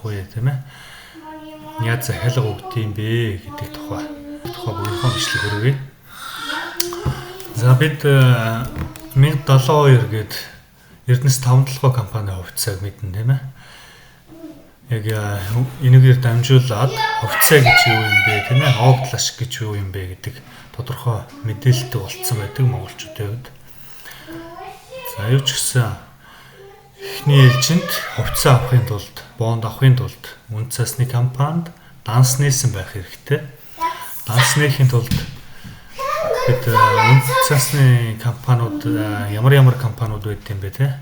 вэ тийм ээ. Яаж захиалга өгд юм бэ гэдэг тухай бүгдийнхөө бичлэг хүргэе. За бид 1072 гээд Эрдэнэс 5-7 компани хувьцааг мэднэ тийм ээ. Яг энэгээр дамжуулаад хувьцаа гэж юу юм бэ тийм ээ, огтлаш гэж юу юм бэ гэдэг тодорхой мэдээлэлтэй болцсон байдаг монголчуудын хувьд. За юу ч гэсэн эхний ээлжинд хувьцаа авахын тулд, бонд авахын тулд үнд цасны компанид данс нээсэн байх хэрэгтэй. Данс нээхийн тулд бид үнд цасны компаниуд ямар компаниуд байд юм бэ те?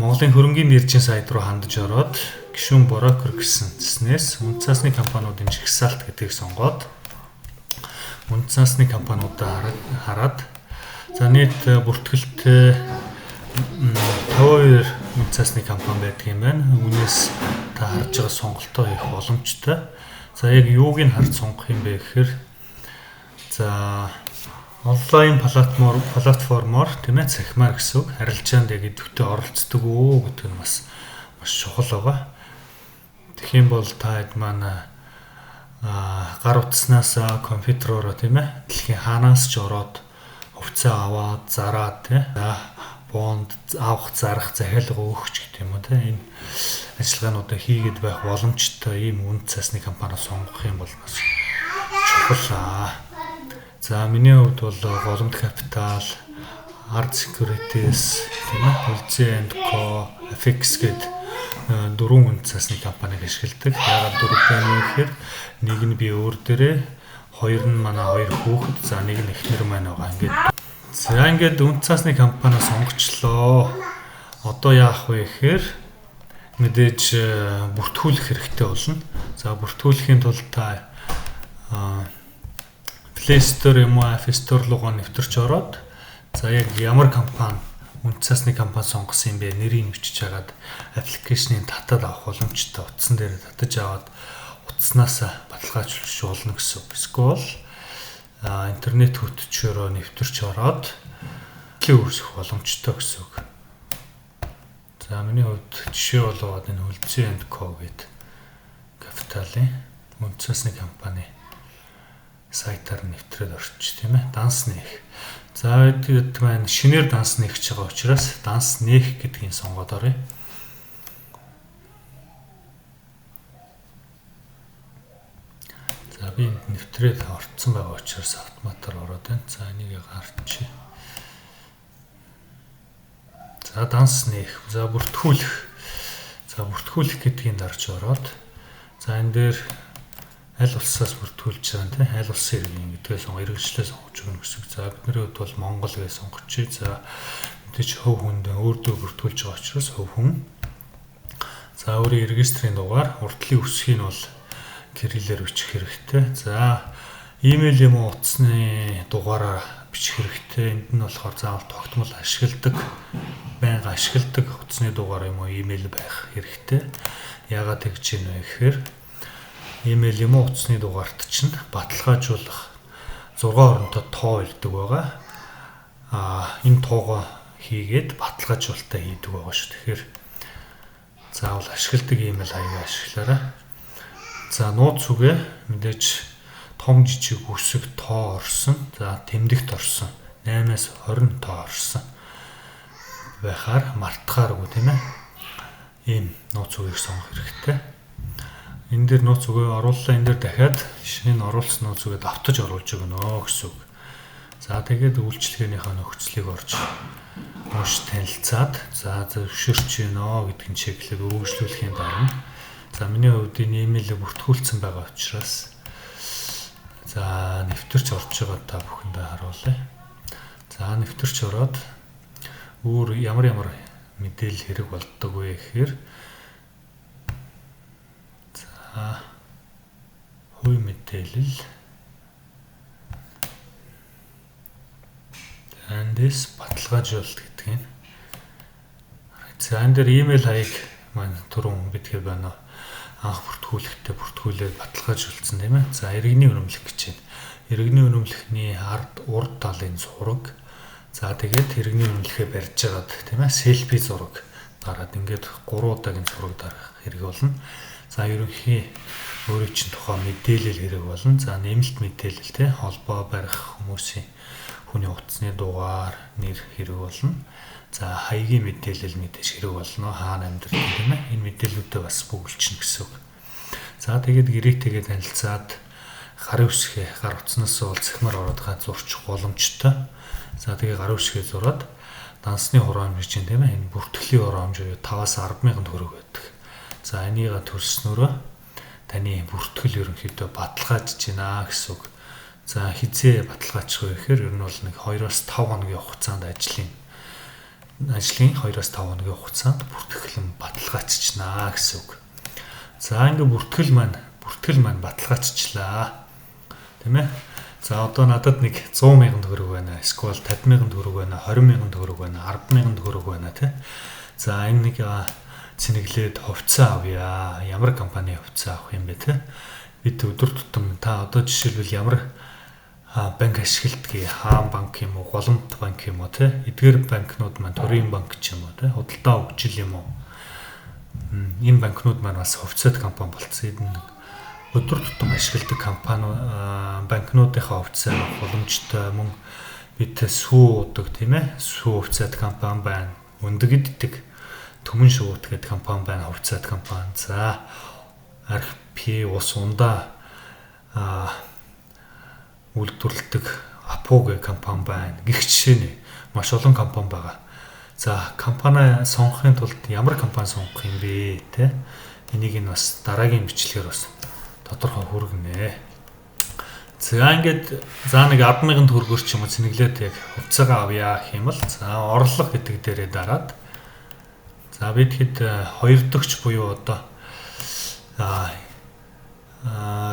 Монголын хөрөнгийн биржийн сайт руу хандаж ороод гишүүн брокер гэсэн зэснээс үнд цасны компаниудын жигсаалт гэдгийг сонгоод үнд цасны компаниудаа хараад за нийт бүртгэлтэй 52 үнд цасны компани байдаг юм байна. Үүнээс та харж байгаа сонголтоо хийх боломжтой. За яг юуг нь харж сонгох юм бэ гэхээр за онлайн платформоор тийм ээ цахимаар гэсэн үг харилцаанд яг идэвхтэй оролцдог уу гэдэг нь маш чухал байгаа. Тэгэх юм бол та хэд маань гар утаснаас компьютероор тийм ээ дэлхийн хаанаас ч ороод хувьцаа аваад зараад тийм бонд авах зарах захиалга өгч гэдэг юм уу тийм энэ ажиллагаануудаа хийгээд байх боломжтой ийм үнд цасны компаниас сонгох юм бол маш чухал. За миний хувьд бол голомт капитал, Art Securities, тийм ээ, Ulzi & Co, FX гэдэг дөрвөн үнд цасны компаниг ашигладаг. Яагаад дөрөв бэ гэхээр нэг нь би өөр дээрээ, хоёр нь манай хоёр хүүхэд, за нэг нь эхнэр маань байгаа. Ингээд үнд цасны компаниа сонгочлоо. Одоо яах вэ гэхээр мэдээж бүртгүүлэх хэрэгтэй болно. За бүртгүүлэхийн тулд та Play Store юм уу App Store руугаа нэвтэрч ороод за яг ямар компани үнд цасны компани сонгосон юм бэ нэрийг бичиж хагаад аппликейшнийг татаад авах боломжтой. Утсан дээр татаж аваад утаснаас баталгаажуулж болно гэсэн үг. Эсвэл интернет хөтөлбөрөөр нэвтэрч ороод үүсгэх боломжтой гэсэн үг. За миний хувьд жишээ болоод энэ Ulzi & Co гэдэг капиталын үнд цасны компани сайтаар нэвтрээд орчих тийм ээ. Данс нээх. За бид маань шинээр данс нээх гэж байгаа учраас данс нээх гэдгийг сонгоод оръё. За би нэвтрээд орцсон байгаа учраас автоматар ороод байна. За энийг гаргачих. За данс нээх. За бүртгүүлэх. За бүртгүүлэх гэдгийг дарж ороод за энэ дээр аль улсаас бүртгүүлж байгаа тийм аль улсын иргэн гэдгээ иргэншлээ сонгож өгнө гэсэн. За бидний хувьд бол Монгол гэж сонгочих. За мэдээж хөв хүнд өөртөө бүртгүүлж байгаа учраас хөв хүн. За өөрийн регистрийн дугаар, урдлын үсгийг нь бол кириллээр бичих хэрэгтэй. За имэйл юм уу утасны дугаараар бичих хэрэгтэй. Энд нь болохоор заавал тогтмол ашигладаг, байнга ашигладаг утасны дугаар юм уу имэйл байх хэрэгтэй. Яагаад тэгж юм бэ гэхээр имэйл юм уу утасны дугаарт чинь баталгаажуулах 6 оронтой тоо ирдэг байгаа. Энэ тоогоо хийгээд баталгаажуулалтаа хийдэг байгаа шүү. Тэгэхээр заавал ашигладаг имэйл хаягаа ашиглаарай. За нууц үгээ мэдээж том жижиг үсэг тоо орсон. За тэмдэгт орсон. 8-аас 20 тоо орсон байхаар мартахааргүй тийм ээ. Ийм нууц үгийг сонгох хэрэгтэй. Энэ дээр нууц үгээ орууллаа, энэ дээр дахиад шинэ оруулсан нууц үгээ давтаж оруулж өгнө гэсэн үг. За тэгээд үйлчлэгээнийхээ нөхцөлийг орж унш танилцаад за зөвшөөрч гинэ гэдгийг чеклээд үргэлжлүүлэхийн дараа за миний хувьд энэ имэйлээ бүртгүүлсэн байгаа учраас за нэвтэрч орж байгаа та бүхэндээ харуулъя. За нэвтэрч ороод өөр ямар мэдээлэл хэрэг болдог вэ гэхээр хувь мэдээлэл эндээс баталгаажуулалт гэдэг юм. За энэ дээр имэйл хаяг маань түрүүн бидгээр байна. Анх бүртгүүлэхдээ бүртгүүлээд баталгаажуулсан тийм ээ. За иргэний өрөмлөх гэж байна. Иргэний өрөмлөхний урд талын зураг. За тэгээд иргэний өрөмлөхөө барьж агаад тийм ээ селфи зураг гараад ингээд 3 удаагийн зураг дарах хэрэг болно. За ерөнхий өөрийн чинь тухай мэдээлэл хэрэг болно. За нэмэлт мэдээлэл те холбоо барих хүмүүсийн хүний утасны дугаар, нэр хэрэг болно. За хаягийн мэдээлэл мэдээж хэрэг болно. Хаана амьдардаг тийм ээ. Энэ мэдээллүүдээ бас бүгэлчнэ гэсэн үг. За тэгээд гэрээтэйгээ танилцаад гарын үсгээ гар утаснаас бол цахимаар ороод зурчих боломжтой. За тэгээ гарын үсгээ зураад дансны хураамж чинь тийм ээ. Энэ бүртгэлийн хураамж 5-аас 10,000 төгрөг байдаг. За энийгээ төрснөөрөө таны бүртгэл ерөнхийдөө баталгаажж байна гэсэн үг. За хизээ баталгаачих вэ гэхээр ер нь бол нэг 2-5 хоногийн хугацаанд ажлын 2-5 хоногийн хугацаанд бүртгэл нь баталгаажчихна гэсэн үг. За ингээ бүртгэл маань баталгаажчлаа. Тийм ээ. За одоо надад нэг 100,000 төгрөг байна. Эсвэл 50,000 төгрөг байна, 20,000 төгрөг байна, 10,000 төгрөг байна тий. За энэ нэг цэнэглээд хувьцаа авъя. Ямар компани хувьцаа авах юм бэ тий? Бид өдөр тутам та одоо жишээлбэл ямар банк ашигладгийг, хаан банк юм уу, голомт банк юм уу тий? Эдгээр банкнууд маань төрийн банк ч юм уу тий? Худалдаа хөгжил юм уу? Энэ банкнууд маань бас хувьцаат компани болцсон. Энэ өдөр тутам ашигладаг компани банкнуудынхаа хувьцаа боломжтой мөн бид сүү удаг тийм ээ. Сүү хувьцаат компани байна. Өндөг иддэг Төмөн шууд гэдэг компани байна, хувьцаат компани. За RP ус ундаа үйлдвэрлэдэг Апо гэх компани байна. Гэх жишээ маш олон компани байгаа. За компани сонгохын тулд ямар компани сонгох юм бэ те? Энийг нь бас дараагийн бичлэгээр бас тодорхой хүргэнэ. За ингээд нэг 10,000 төгрөгөөр ч юм уу цэнэглээд яг хувьцаагаа авъя гэх юм бол за орлого гэдэг дээрээ дараад за бид хэд 2 дахьч буюу одоо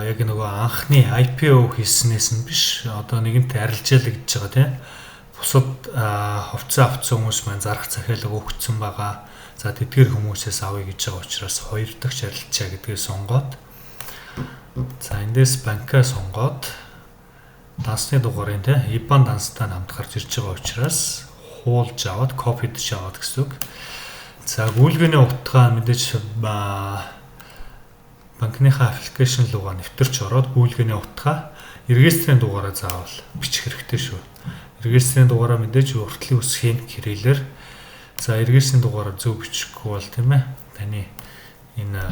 яг нөгөө анхны IPO хийснээс нь биш одоо нэгэнт арилжаалагдж байгаа тийм бусад хувьцаа авсан хүмүүс маань зарах захиалга өгсөн байгаа. За тэдгээр хүмүүсээс авъя гэж байгаа учраас 2 дахь арилжаа гэдгээ сонгоод за эндээс банкаа сонгоод дансны дугаарыг тийм IBAN данстай хамт гарч ирж байгаа учраас хуулж аваад копид аваад гэсэн үг. За гүйлгээний утгаа мэдээж банкныхаа аппликейшн руугаа нэвтэрч ороод гүйлгээний утгаа регистрийн дугаараа заавал бичих хэрэгтэй шүү. Регистрийн дугаараа мэдээж уртлын үсгийн кириллээр за регистрийн дугаараа зөв бичихгүй бол тийм ээ таны энэ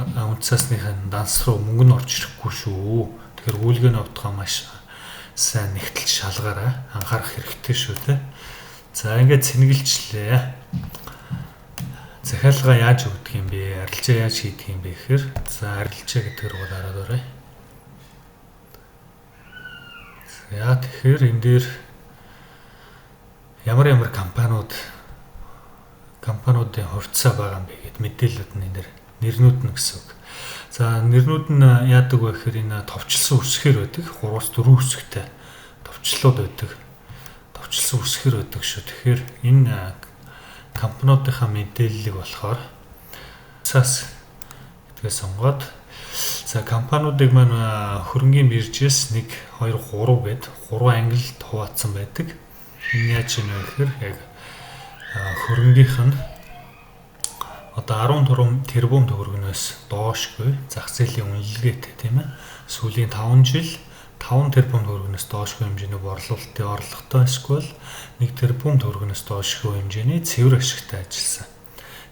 үнцасныхаа данс руу мөнгө нь орж ирэхгүй шүү. Тэгэхээр гүйлгээний утгаа маш сайн нэгтэл шалгаараа анхаарах хэрэгтэй шүү те. За ингээд цэнгэлжлээ. Захиалга яаж өгдөг юм бэ? Арилжаа яаж хийдэг юм бэ гэхээр за арилжаа гэдэг рүү дараад оръё. За тэгэхээр энэ дээр ямар компаниудын хувьцаа байгаа юм бэ гэд мэдээлэлүүд нь энэ дээр нэрнүүд нь гэсэн үг. За нэрнүүд нь яадаг вэ гэхээр энэ товчлсон үсгээр байдаг. 3-4 үсгтэй товчлууд байдаг. Товчлсон үсгээр байдаг шүү. Тэгэхээр энэ компаниудынхаа мэдээллийг болохоор цаас гэдгээ сонгоод за компаниудыг маань хөрөнгийн биржээс 1 2 3 гэд 3 ангилд хуваацсан байдаг. Энэ яаж юм бэ гэхээр яг хөрөнгийнх нь одоо 14 тэрбум төгрөгнөөс доошгүй зах зээлийн үнэлгээтэй тийм ээ. Сүүлийн 5 жил 5 тэрбум төгрөгнөөс доошгүй хэмжээний борлуулалтын орлоготой эсвэл 1 тэрбум төгрөгнөөс доошгүй хэмжээний цэвэр ашигтай ажилласан.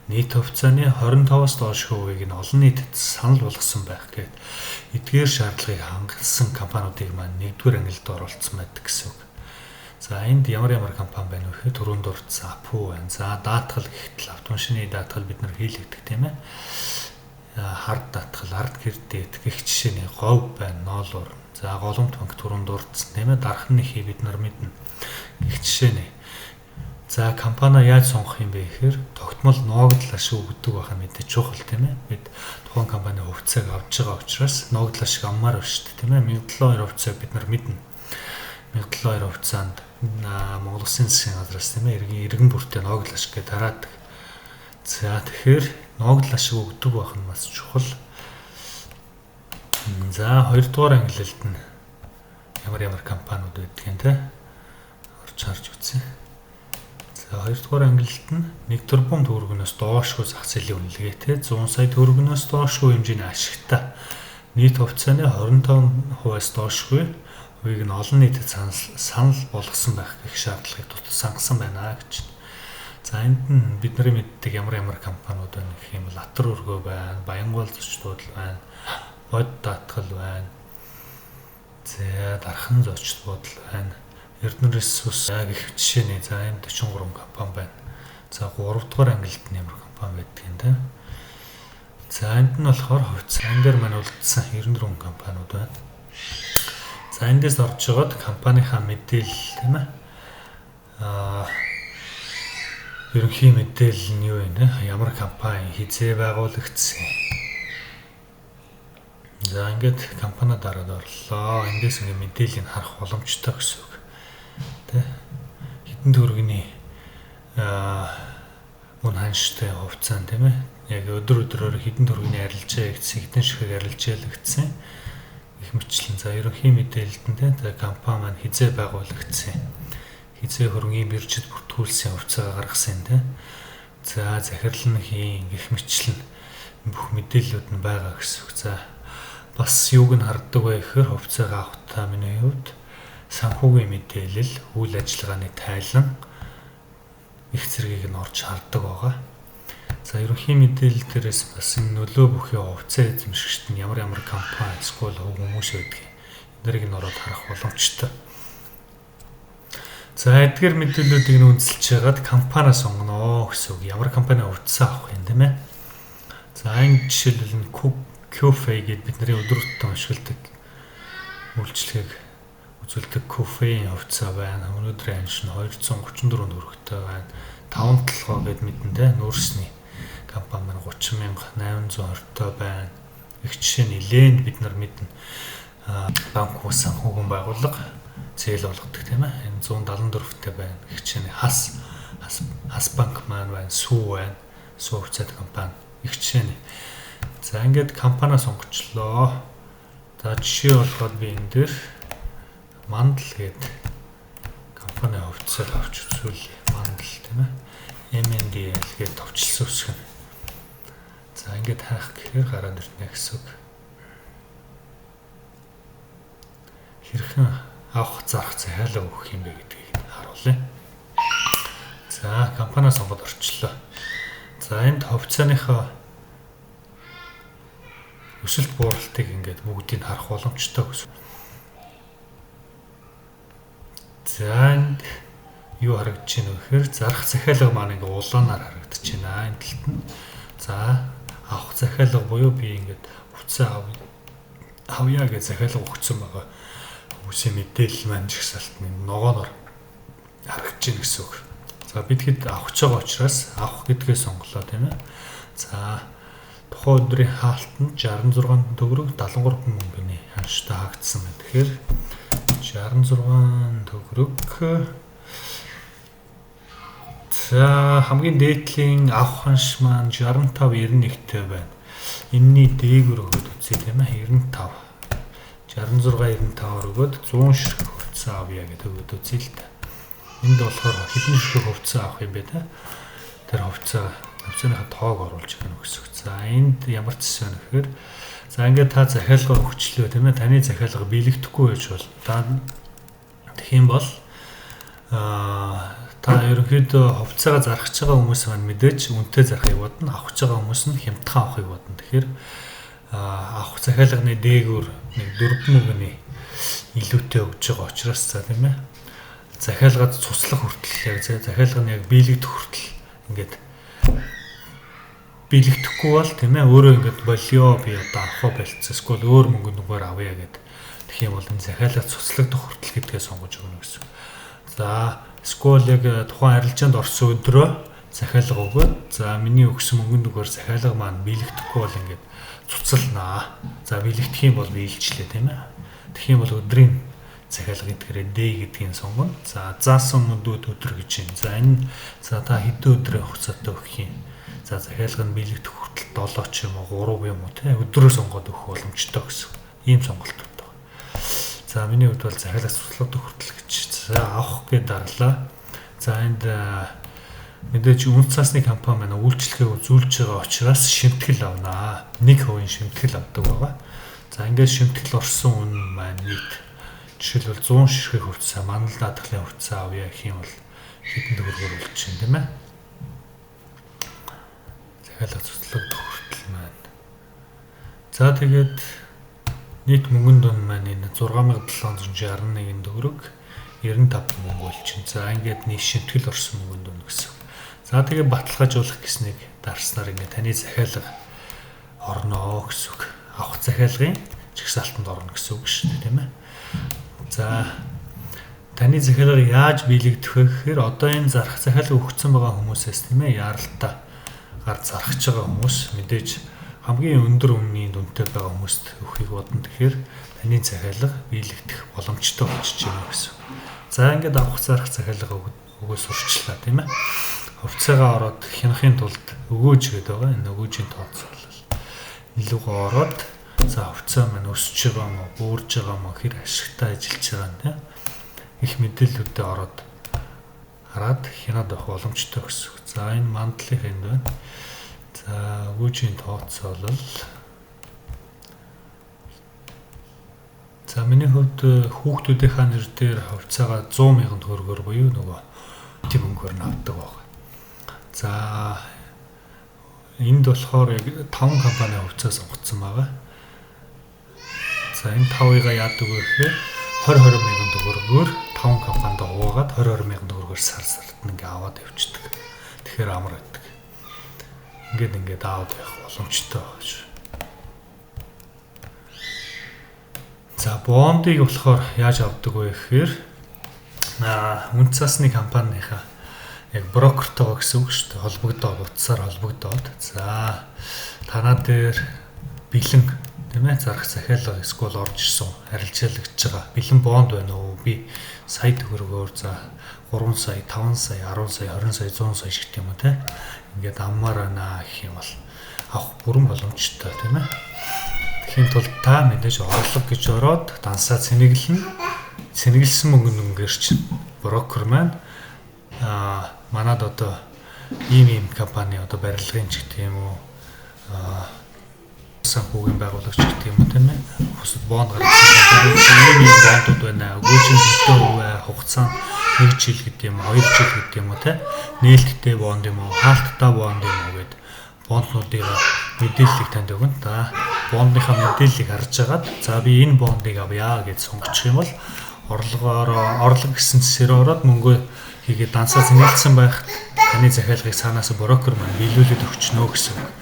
Нийт хувьцааны 25-аас доошгүй хувийг нь олон нийтэд санал болгосон байх гээд эдгээр шаардлагыг хангасан компаниудыг маань 1-р ангилд оруулсан байдаг гэсэн үг. За энд ямар компани байна вэ гэхээр түрүүнд дурдсан Апо байна. За даатгал гэхтэл автомашины даатгал бид нар хийлэгдэх тийм ээ. Хард даатгал, ард кредит гэх жишээний говь байна, ноолуур. За голомт банк түрүүнд дурдсан тийм ээ. Дархны хий бид нар мэднэ. Гэх жишээний. За компани яаж сонгох юм бэ гэхээр тогтмол ногдол ашиг өгдөг байх нь мэдээж чухал тийм ээ. Бид тухайн компани хувьцааг авч байгаа учраас ногдол ашиг аммаар байна шүү дээ тийм ээ. 172 хувьцааг бид нар мэднэ. 172 хувьцаанд Монгол Улсын засгийн газраас тийм ээ иргэн бүртээ ногдол ашиг гэж тараадаг. За тэгэхээр ногдол ашиг өгдөг байх нь бас чухал. За 2 дугаар ангилалд нь ямар компаниуд байдгийг те орж харж үзье. За хоёрдугаар ангилалд нь 1 тэрбум төгрөгнөөс доошгүй зах зээлийн үнэлгээтэй 100 сая төгрөгнөөс доошгүй хэмжээний ашигтай нийт хувьцааны 25%-аас доошгүй хувийг нь олон нийтэд санал болгосон байх гэх шаардлагыг тусгасан байна гэж. За энд нь бидний мэддэг ямар компаниуд байна гэх юм бол Атар өргөө байна, Баянгуул зочдууд байна, Бод даатгал байна. За Дархан зочдууд байна. Эрдэнэ ресурс гэх жишээний за энэ 43 компани байна. За 3 дугаар ангилалд нь ямар компани байдаг юм те. За энд нь болохоор хувьцаан дээр маань үлдсэн 94 компаниуд байна. За эндээс орж байгаад компанийнхаа мэдээлэл тийм ээ. Ерөнхий мэдээлэл нь юу вэ? Ямар компани хизээ байгуулагдсан. За ингээд компани дараад орлоо. Эндээс ингээд мэдээллийг харах боломжтой гэсэн үг. Тэ хэдэн төгрөгийн мөн ханштай хувьцаан тийм ээ. Яг өдрөөр хэдэн төгрөгийн арилжаа гэсэн хэдэн ширхэг арилжаалагдсан. Их мэтлэн за ерөнхий мэдээлэлд нь тийм компани маань хизээ байгуулагдсан. Хизээ хөрөнгөний биржид бүртгүүлсэн хувьцаагаа гаргасан тийм. За захирал нь хийн гэх мэтлэн бүх мэдээллүүд нь байгаа гэсэн үг. За бас юуг нь харддаг вэ гэхээр хувьцаагаа авахтаа миний хувьд санхүүгийн мэдээлэл, үйл ажиллагааны тайлан их зэргийг нь орж хардаг байгаа. За ерөнхий мэдээлэл дээрээс бас энэ нөлөө бүхий хувьцаа эзэмшигчд нь ямар компани эсвэл хүмүүс байдаг. Эднэрийг нь ороод харах боломжтой. За эдгээр мэдээллүүдийг нь үндэслэж хагаад компани сонгоно гэсэн үг. Ямар компани хувьцаа авах юм тийм ээ. За энэ жишээлбэл нь QFA гэдэг бидний өдөр тутам ашигладаг үйлчлэгийг үзүүлдэг QFA-ийн хувьцаа байна. Өнөөдрийн ханш нь 234 төгрөгтэй байна. 5 толгой гэд мэдэнтэй нүүрсний компани маань 30,820 байна. Их жишээ нь нэлээд бид нар мэднэ. Банк ус санхүүгийн байгууллага зээл болгодог тийм ээ. Энэ 174-тэй байна. Их жишээ нь хас банк маань байна, сүү байна. Сүү хувьцаатай компани. Их жишээ нь. За ингээд компани сонгочлоо. За жишээ болгоод би энэ дээр Мандал гэдэг компани хувьцааг авч үзвэл Мандал тийм ээ. MNDL гэдэг товчлсон үсгэн. За ингээд хаах гэхээр гараад ирнэ гэсэн үг. Хэрхэн авах зарах захиалга өгөх юм бэ гэдгийг харуулъя. За компани сонгоод орчлоо. За энд хувьцааныхаа өсөлт бууралтыг ингээд бүгдийг харах боломжтой гэсэн. За энд юу харагдаж байна вэ гэхээр зарах захиалга маань ингээ улаанаар харагдаж байна. Энэ талд нь за авах захиалга буюу би ингээд хувьцаа авъя гэж захиалга өгсөн байгаа. Хүмүүсийн мэдээлэл маань жигсаалтны ногооноор харагдаж байна гэсэн үг. За бид хэд авах ч байгаа учраас авах гэдгээ сонголоо тийм ээ. За тухайн өдрийн хаалтанд 66 төгрөг 73 мөнгөний ханштай хаагдсан байна. Тэгэхээр 66 төгрөг. За хамгийн дээдлийн авах ханш маань 65.91-тэй байна. Энэний дээгүүр өгөөд үзье тийм ээ 95. 66.95 өгөөд 100 ширхэг хувьцаа авъя гэдэг өгөөд үзье л та. Энд болохоор хэдэн ширхэг хувьцаа авах юм бэ те? Тэр хувьцааныхаа тоог оруулж өгнө гэсэн үг. За энд ямар зэс байна гэхээр за ингээд та захиалга өгчлөө тийм ээ. Таны захиалга биелэгдэхгүй байж бол тэгэх юм бол та ерөнхийдөө хувьцаагаа зарах ч байгаа хүмүүс маань мэдээж үнэтэй зарахыг бодно, авах ч байгаа хүмүүс нь хямдхан авахыг бодно. Тэгэхээр авах захиалганы дээгүүр нэг 4 мөнгөний илүүтэй өгж байгаа учраас за тийм ээ. Захиалгад цуслах хүртэл яг захиалга нь яг биелэгдэх хүртэл ингээд биелэгдэхгүй бол тийм ээ өөрөө ингээд болио би одоо авах байлцсан эсвэл өөр мөнгөөр авъя гэдэг. Тэгэх юм бол энэ захиалга цуслагдах хүртэл гэдгээ сонгож өгнө гэсэн. За эсвэл яг тухайн арилжаанд орсон өдрөө захиалга өгөөд за миний өгсөн мөнгөөр захиалга маань биелэгдэхгүй бол ингээд цуцлнаа. За биелэгдэх юм бол биелжлээ тийм ээ. Тэгэх юм бол өдрийн захиалга гэдгээрээ D гэдгийг сонгоно. За заасан өмнөд өдөр гэж юм. За энэ за та хэдэн өдрийн хугацаатай өгөх юм. За захиалга нь биелэгдэх хүртэл 7 ч юм уу 3 юм уу те өдрөө сонгоод өгөх боломжтой гэсэн. Ийм сонголтууд байна. За миний хувьд бол захиалга цуцлагдах хүртэл гэж. За авах гэж дарлаа. За энд Мэдээж үнэт цасны компани маань үйлчлэгээ үзүүлж байгаа учраас шимтгэл авнаа. 1% шимтгэл авдаг байгаа. За ингээд шимтгэл орсон үн маань нийт жишээлбэл 100 ширхэг хувьцаа, манал даатгалын хувьцаа авъя гэх юм бол хэдэн төгрөгөөр болчих юм тийм ээ. Захиалга цуцлаг төгрөлт маань. За тэгээд нийт мөнгөн дунд маань энэ 6761 төгрөг 95 мөнгө болчихно. За ингээд нийт шимтгэл орсон мөнгөн дунд гэсэн. За тэгээд баталгаажуулах гэснийг дарснаар ингээд таны захиалга орноо гэсэн үг. Авах захиалгын жигсаалтанд орно гэсэн үг шүү дээ, тийм ээ. За таны захиалгаар яаж биелэгдэх вэ гэхээр одоо энэ зарах захиалга өгсөн байгаа хүмүүсээс тийм ээ яаралтай гар зархаж байгаа хүмүүс мэдээж хамгийн өндөр үнийн дүнтэй байгаа хүмүүст өгөхийг бодно. Тэгэхээр таны захиалга биелэгдэх боломжтой болчихж байна гэсэн. За ингээд авах зарах захиалга өгөөс сурчлаа тийм ээ. Хувьцаагаа ороод хянахын тулд өгөөж гэдэг байгаа. Энэ өгөөжийн тооцоолол илүүгээ ороод за хувьцаа маань өсөж байгаа мó, буурж байгаа мó, хэр ашигтай ажиллаж байгаа нь тийм их мэдээллүүдэд ороод хараад хянаад авах боломжтой гэсэн. За энэ мандлын энд байна. За өгөөжийн тооцоолол. За миний хувьд хүүхдүүдийнхаа нэр дээр хувьцаагаа 100,000 төгрөгөөр буюу нөгөө тийм мөнгөөр нь авдаг байна. За энд болохоор яг 5 компани хувьцаа сонгогдсон байгаа. За энэ 5-ыг яадаг вэ гэхээр 20,000 төгрөгөөр 5 компанид уугаад 20,000 төгрөгөөр сар сард ингээ аваад явчихдаг. Тэгэхээр амар байдаг. Ингээд аваад явах боломжтой байгаа шүү. За бондыг болохоор яаж авдаг вэ гэхээр үнэт цасны компанийнхаа яг брокертойгоо гэсэн үг шүү дээ. Холбогдоод утсаар холбогдоод. За танаа дээр бэлэн тийм ээ зарах захиалга эсвэл орж ирсэн харилцаагч байгаа бэлэн бонд байна уу? Би сая төгрөгөөр за 3 сая, 5 сая, 10 сая, 20 сая, 100 сая шиг тийм үү те. Ингээд аммаар байна гэх юм бол авах бүрэн боломжтой тийм ээ. Тэхийн тулд та мэдээж орлого гэж ороод дансаа цэнэглэн цэнэглсэн мөнгөөр чинь брокер маань манад одоо ийм компани одоо барилгын ч гэх юм уу санхүүгийн байгуулагч гэх юм уу тийм ээ. Бусад бонд гаргасан ийм бондууд байна. Өгөөжийн төлтөө хугацаанд 1 жил гэдэг юм, 2 жил гэдэг юм уу тийм. Нээлттэй бонд юм уу, хаалттай бонд юм уу гэд бонднуудыг мэдээллийг танд өгнө. За бондынхаа мэдээллийг харж агаад за би энэ бондыг авъя гэж сонгочих юм бол орлого гэсэн цэсээр ороод мөнгөө хийгээд дансаа цэнгэлсэн байх таны захиалгыг цаанаас брокер маань биелүүлээд өгчнө гэсэн.